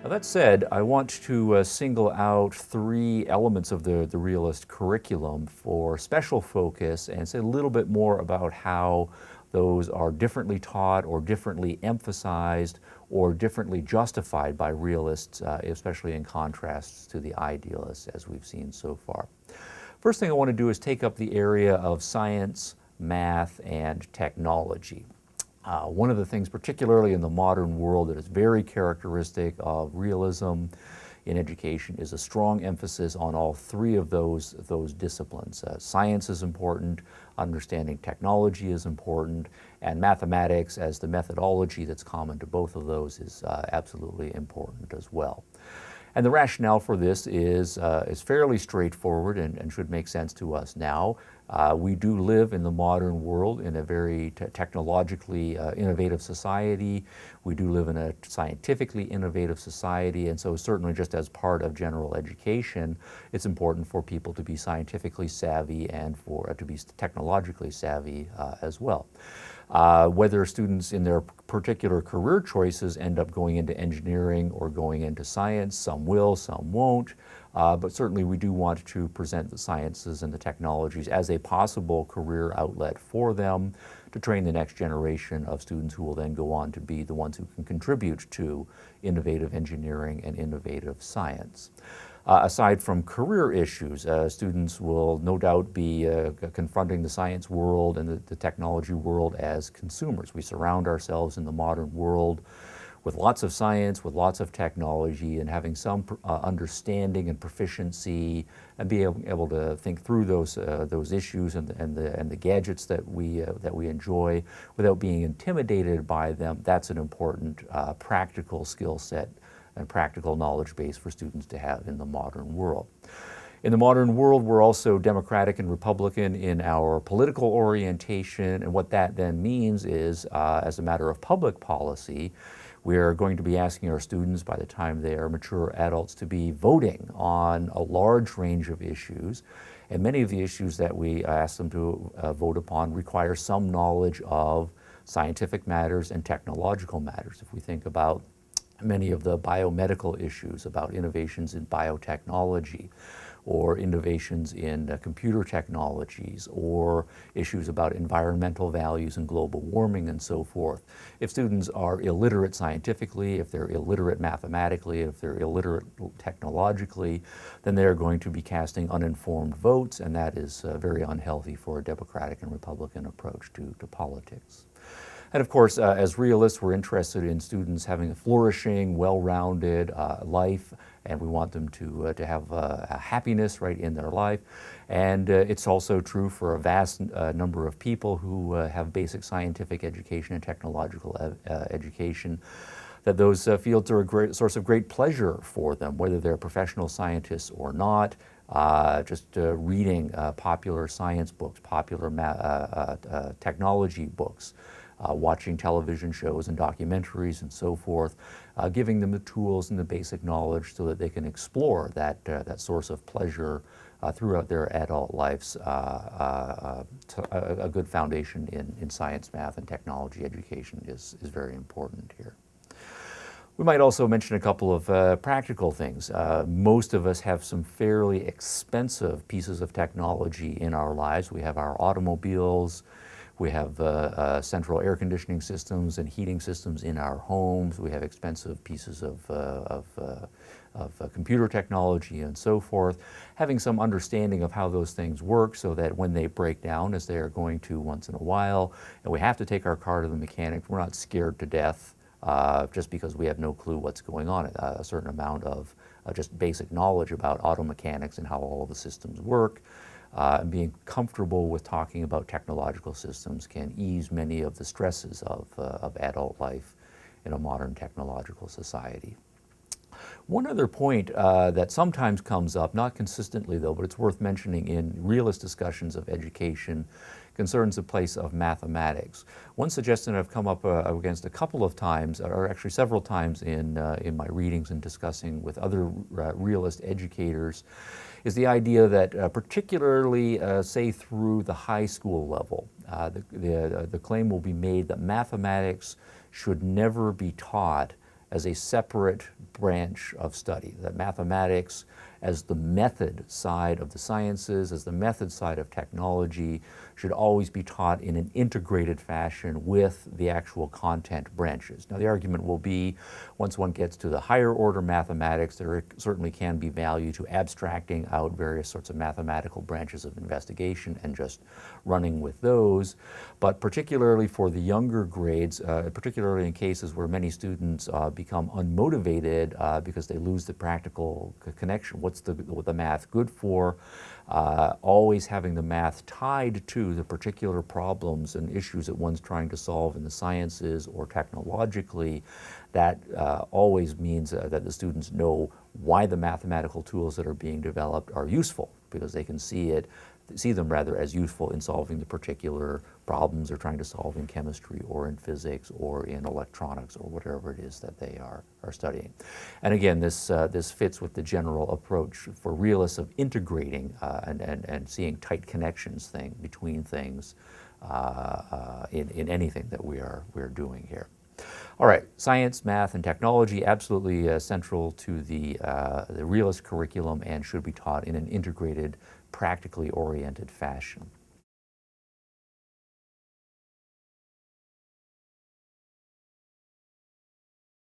That said, I want to single out three elements of the Realist curriculum for special focus and say a little bit more about how those are differently taught or differently emphasized or differently justified by realists, especially in contrast to the idealists as we've seen so far. First thing I want to do is take up the area of science, math, and technology. One of the things, particularly in the modern world, that is very characteristic of realism in education is a strong emphasis on all three of those disciplines. Science is important, understanding technology is important, and mathematics as the methodology that's common to both of those is absolutely important as well. And the rationale for this is fairly straightforward and should make sense to us now. We do live in the modern world in a very technologically innovative society. We do live in a scientifically innovative society, and so certainly just as part of general education, it's important for people to be scientifically savvy and for to be technologically savvy as well. Whether students in their particular career choices end up going into engineering or going into science, some will, some won't, but certainly we do want to present the sciences and the technologies as a possible career outlet for them to train the next generation of students who will then go on to be the ones who can contribute to innovative engineering and innovative science. Aside from career issues, students will no doubt be confronting the science world and the technology world as consumers. We surround ourselves in the modern world with lots of science, with lots of technology, and having some understanding and proficiency and be able to think through those issues and the gadgets that we enjoy without being intimidated by them. That's an important practical skill set and practical knowledge base for students to have in the modern world. In the modern world, we're also Democratic and Republican in our political orientation, and what that then means is, as a matter of public policy, we're going to be asking our students, by the time they are mature adults, to be voting on a large range of issues, and many of the issues that we ask them to vote upon require some knowledge of scientific matters and technological matters. If we think about many of the biomedical issues about innovations in biotechnology or innovations in computer technologies or issues about environmental values and global warming and so forth. If students are illiterate scientifically, if they're illiterate mathematically, if they're illiterate technologically, then they're going to be casting uninformed votes, and that is very unhealthy for a Democratic and Republican approach to politics. And of course, as realists, we're interested in students having a flourishing, well-rounded life, and we want them to have a happiness right in their life. And it's also true for a vast number of people who have basic scientific education and technological education, that those fields are a great source of great pleasure for them, whether they're professional scientists or not. Just reading popular science books, popular technology books, watching television shows and documentaries and so forth, giving them the tools and the basic knowledge so that they can explore that source of pleasure throughout their adult lives. A good foundation in science, math, and technology education is very important here. We might also mention a couple of practical things. Most of us have some fairly expensive pieces of technology in our lives. We have our automobiles, we have central air conditioning systems and heating systems in our homes. We have expensive pieces of computer technology and so forth. Having some understanding of how those things work so that when they break down, as they are going to once in a while, and we have to take our car to the mechanic, we're not scared to death just because we have no clue what's going on. A certain amount of just basic knowledge about auto mechanics and how all the systems work. And being comfortable with talking about technological systems can ease many of the stresses of adult life in a modern technological society. One other point that sometimes comes up, not consistently though, but it's worth mentioning in realist discussions of education, concerns the place of mathematics. One suggestion I've come up against a couple of times, or actually several times in my readings and discussing with other realist educators, is the idea that particularly, say, through the high school level, the claim will be made that mathematics should never be taught as a separate branch of study, that mathematics as the method side of the sciences, as the method side of technology, should always be taught in an integrated fashion with the actual content branches. Now, the argument will be, once one gets to the higher order mathematics, there certainly can be value to abstracting out various sorts of mathematical branches of investigation and just running with those. But particularly for the younger grades, particularly in cases where many students become unmotivated because they lose the practical connection, what's the math good for? Always having the math tied to the particular problems and issues that one's trying to solve in the sciences or technologically, that always means that the students know why the mathematical tools that are being developed are useful, because they can see them rather as useful in solving the particular problems they're trying to solve in chemistry or in physics or in electronics or whatever it is that they are studying. And again, this fits with the general approach for realists of integrating and seeing tight connections between things in anything that we're doing here. All right, science, math, and technology, absolutely central to the realist curriculum and should be taught in an integrated, practically oriented fashion.